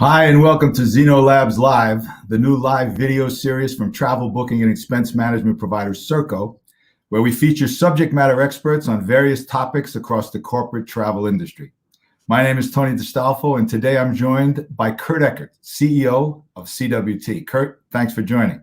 Hi, and welcome to Zeno Labs Live, the new live video series from travel booking and expense management provider Serko, where we feature subject matter experts on various topics across the corporate travel industry. My name is Tony DeStalfo, and today I'm joined by Kurt Ekert, CEO of CWT. Kurt, thanks for joining.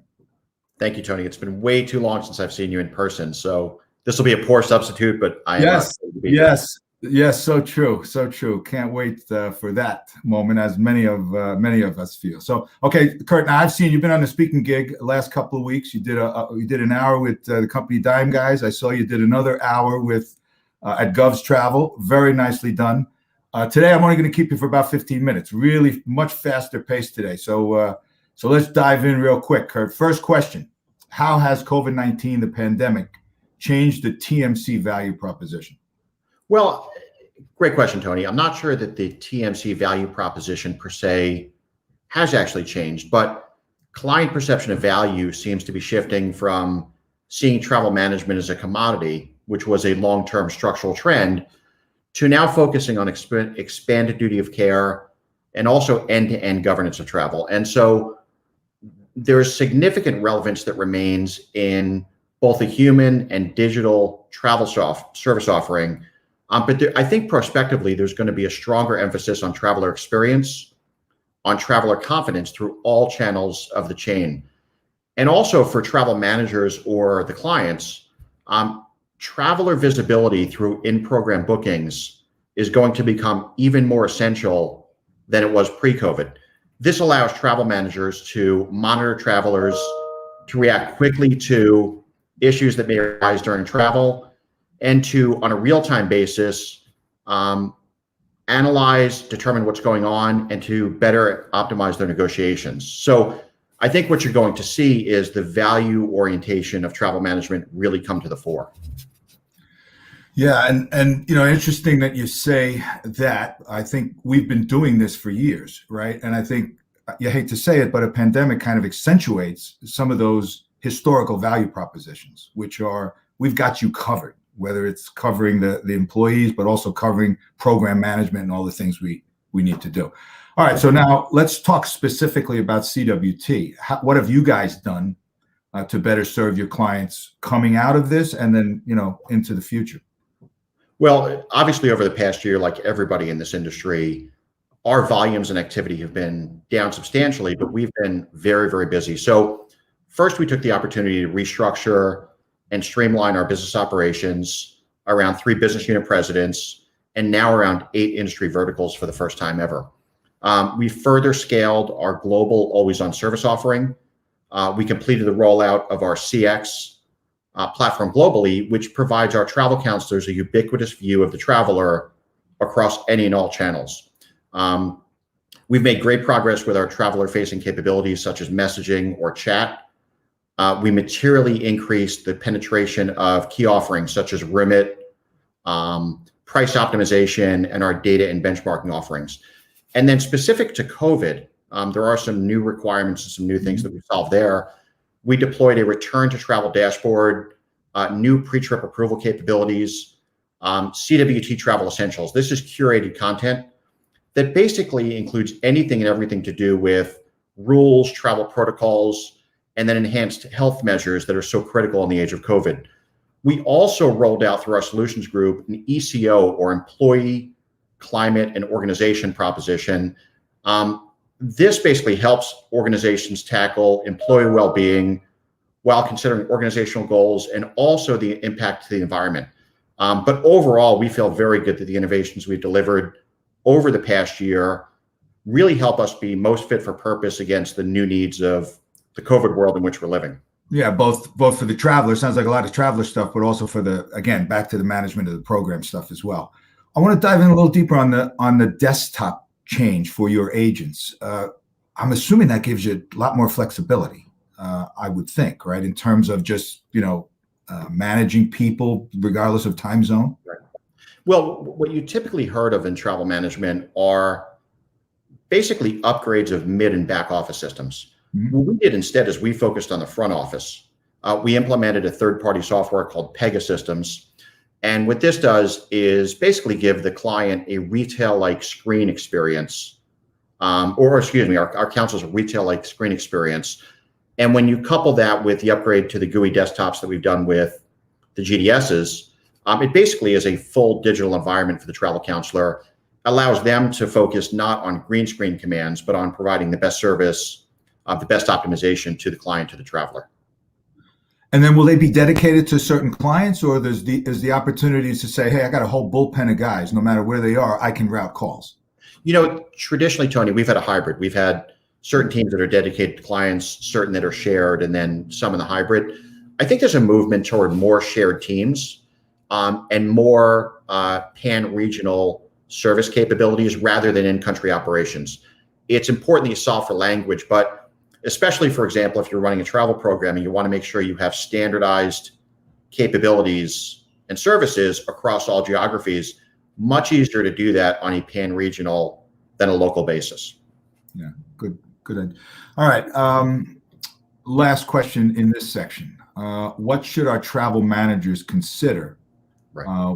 Thank you, Tony. It's been way too long since I've seen you in person, so this will be a poor substitute, but I am Yes, excited to be here. yes, so true, so true. Can't wait for that moment, as many of us feel. So, okay, Kurt. Now I've seen you've been on the speaking gig the last couple of weeks. You did an hour with the company Dime Guys. I saw you did another hour with at Gov's Travel. Very nicely done. Today I'm only going to keep you for about 15 minutes. Really much faster pace today. So let's dive in real quick, Kurt. First question: how has COVID-19, the pandemic, changed the TMC value proposition? Well, great question, Tony. I'm not sure that the TMC value proposition per se has actually changed, but client perception of value seems to be shifting from seeing travel management as a commodity, which was a long-term structural trend, to now focusing on expanded duty of care and also end-to-end governance of travel. And so there is significant relevance that remains in both the human and digital travel service offering. But I think prospectively, there's going to be a stronger emphasis on traveler experience, on traveler confidence through all channels of the chain. And also for travel managers or the clients, traveler visibility through in-program bookings is going to become even more essential than it was pre-COVID. This allows travel managers to monitor travelers, to react quickly to issues that may arise during travel, and to, on a real-time basis, analyze, determine what's going on, and to better optimize their negotiations. So I think what you're going to see is the value orientation of travel management really come to the fore. Yeah, and interesting that you say that. I think we've been doing this for years, right? And I think, you hate to say it, but a pandemic kind of accentuates some of those historical value propositions, which are, we've got you covered, whether it's covering the employees, but also covering program management and all the things we need to do. All right, so now let's talk specifically about CWT. What have you guys done to better serve your clients coming out of this and then, into the future? Well, obviously over the past year, like everybody in this industry, our volumes and activity have been down substantially, but we've been very, very busy. So first, we took the opportunity to restructure and streamline our business operations around 3 business unit presidents and now around 8 industry verticals for the first time ever. We further scaled our global always-on service offering. We completed the rollout of our CX platform globally, which provides our travel counselors a ubiquitous view of the traveler across any and all channels. We've made great progress with our traveler-facing capabilities, such as messaging or chat. We materially increased the penetration of key offerings such as remit, price optimization, and our data and benchmarking offerings. And then specific to COVID, there are some new requirements and some new things that we solved there. We deployed a return to travel dashboard, new pre-trip approval capabilities, CWT Travel Essentials. This is curated content that basically includes anything and everything to do with rules, travel protocols, and then enhanced health measures that are so critical in the age of COVID. We also rolled out through our solutions group an ECO, or employee, climate, and organization proposition. This basically helps organizations tackle employee well-being while considering organizational goals and also the impact to the environment. But overall, we feel very good that the innovations we've delivered over the past year really help us be most fit for purpose against the new needs of the COVID world in which we're living. Yeah, both for the traveler, sounds like a lot of traveler stuff, but also for again, back to the management of the program stuff as well. I want to dive in a little deeper on the desktop change for your agents. I'm assuming that gives you a lot more flexibility, I would think, right? In terms of just, managing people regardless of time zone. Right. Well, what you typically heard of in travel management are basically upgrades of mid and back office systems. What we did instead is we focused on the front office. We implemented a third-party software called Pegasystems. And what this does is basically give the client a retail-like screen experience or excuse me, our council's retail-like screen experience. And when you couple that with the upgrade to the GUI desktops that we've done with the GDSs, it basically is a full digital environment for the travel counselor, allows them to focus not on green screen commands, but on providing the best service, the best optimization to the client, to the traveler. And then will they be dedicated to certain clients, or is the opportunity to say, hey, I got a whole bullpen of guys, no matter where they are, I can route calls? Traditionally, Tony, we've had a hybrid. We've had certain teams that are dedicated to clients, certain that are shared, and then some in the hybrid. I think there's a movement toward more shared teams and more pan-regional service capabilities rather than in-country operations. It's important that you solve for language, but especially, for example, if you're running a travel program and you want to make sure you have standardized capabilities and services across all geographies, much easier to do that on a pan-regional than a local basis. Yeah, good. All right. Last question in this section. What should our travel managers consider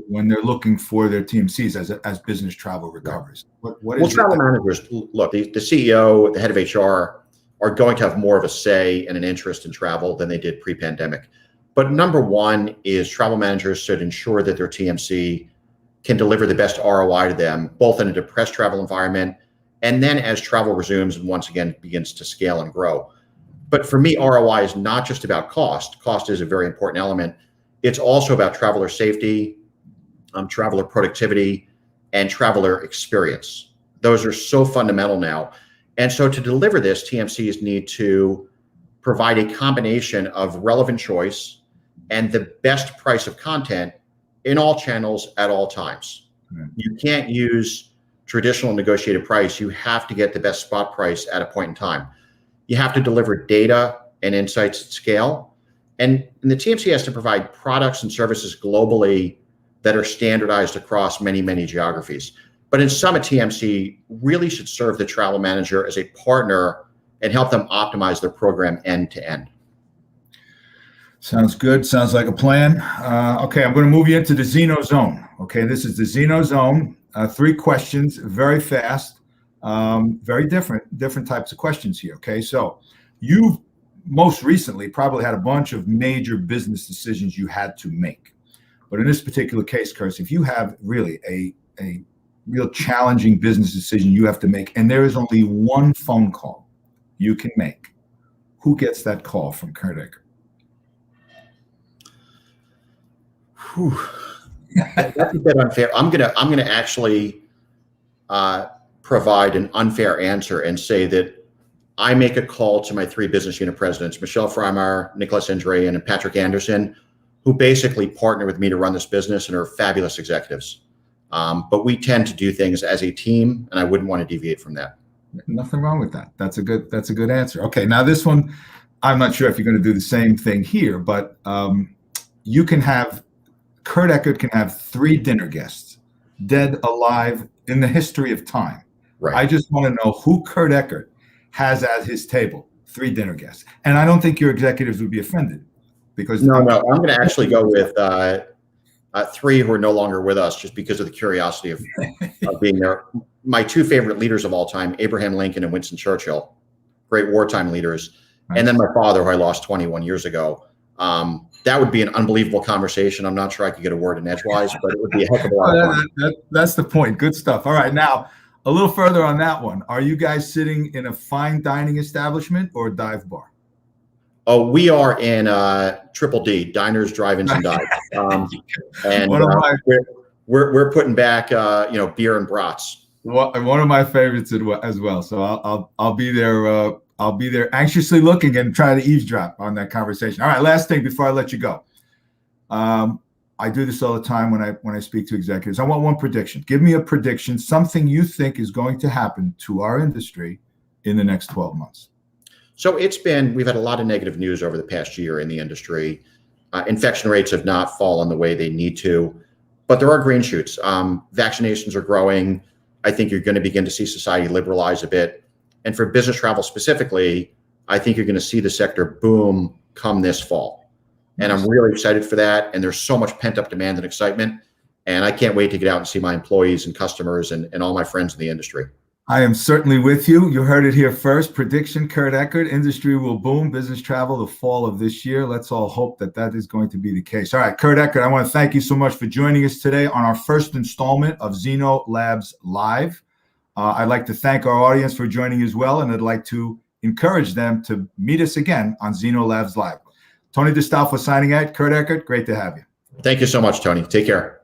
when they're looking for their TMCs as business travel recovers? What is travel managers, look, the CEO, the head of HR are going to have more of a say and an interest in travel than they did pre-pandemic. But number one is travel managers should ensure that their TMC can deliver the best ROI to them, both in a depressed travel environment and then as travel resumes and once again begins to scale and grow. But for me, ROI is not just about cost. Cost is a very important element. It's also about traveler safety, traveler productivity, and traveler experience. Those are so fundamental now. And so to deliver this, TMCs need to provide a combination of relevant choice and the best price of content in all channels at all times. You can't use traditional negotiated price. You have to get the best spot price at a point in time. You have to deliver data and insights at scale. And the TMC has to provide products and services globally that are standardized across many, many geographies. But in sum, a TMC really should serve the travel manager as a partner and help them optimize their program end to end. Sounds good. Sounds like a plan. Okay, I'm going to move you into the Zeno zone. Okay, this is the Zeno zone. 3 questions, very fast, very different types of questions here. Okay, so you've most recently probably had a bunch of major business decisions you had to make. But in this particular case, Curtis, if you have really a real challenging business decision you have to make, and there is only one phone call you can make, who gets that call from Kurt Ekert? That's a bit unfair. I'm gonna actually provide an unfair answer and say that I make a call to my 3 business unit presidents, Michelle Freimeyer, Nicholas Indre, and Patrick Anderson, who basically partner with me to run this business and are fabulous executives. But we tend to do things as a team, and I wouldn't want to deviate from that. Nothing wrong with that. That's a good answer. Okay, now this one, I'm not sure if you're going to do the same thing here, but you can have Kurt Ekert can have 3 dinner guests, dead, alive, in the history of time. Right. I just want to know who Kurt Ekert has at his table, 3 dinner guests. And I don't think your executives would be offended because no, I'm going to actually go with 3 who are no longer with us just because of the curiosity of being there. My 2 favorite leaders of all time, Abraham Lincoln and Winston Churchill, great wartime leaders. Nice. And then my father, who I lost 21 years ago. That would be an unbelievable conversation. I'm not sure I could get a word in edgewise, but it would be a heck of a lot of fun. That's the point. Good stuff. All right. Now, a little further on that one. Are you guys sitting in a fine dining establishment or a dive bar? Oh, we are in Triple D, diners, drive-ins, and dives. And we're putting back, beer and brats. One of my favorites as well. So I'll be there. I'll be there anxiously looking and try to eavesdrop on that conversation. All right, last thing before I let you go. I do this all the time when I speak to executives. I want one prediction. Give me a prediction, something you think is going to happen to our industry in the next 12 months. So we've had a lot of negative news over the past year in the industry. Infection rates have not fallen the way they need to, but there are green shoots. Vaccinations are growing. I think you're going to begin to see society liberalize a bit. And for business travel specifically, I think you're going to see the sector boom come this fall. And I'm really excited for that. And there's so much pent-up demand and excitement. And I can't wait to get out and see my employees and customers and all my friends in the industry. I am certainly with you. You heard it here first. Prediction, Kurt Ekert, industry will boom, business travel the fall of this year. Let's all hope that that is going to be the case. All right, Kurt Ekert, I want to thank you so much for joining us today on our first installment of Zeno Labs Live. I'd like to thank our audience for joining as well, and I'd like to encourage them to meet us again on Zeno Labs Live. Tony DeStolfo signing out. Kurt Ekert, great to have you. Thank you so much, Tony. Take care.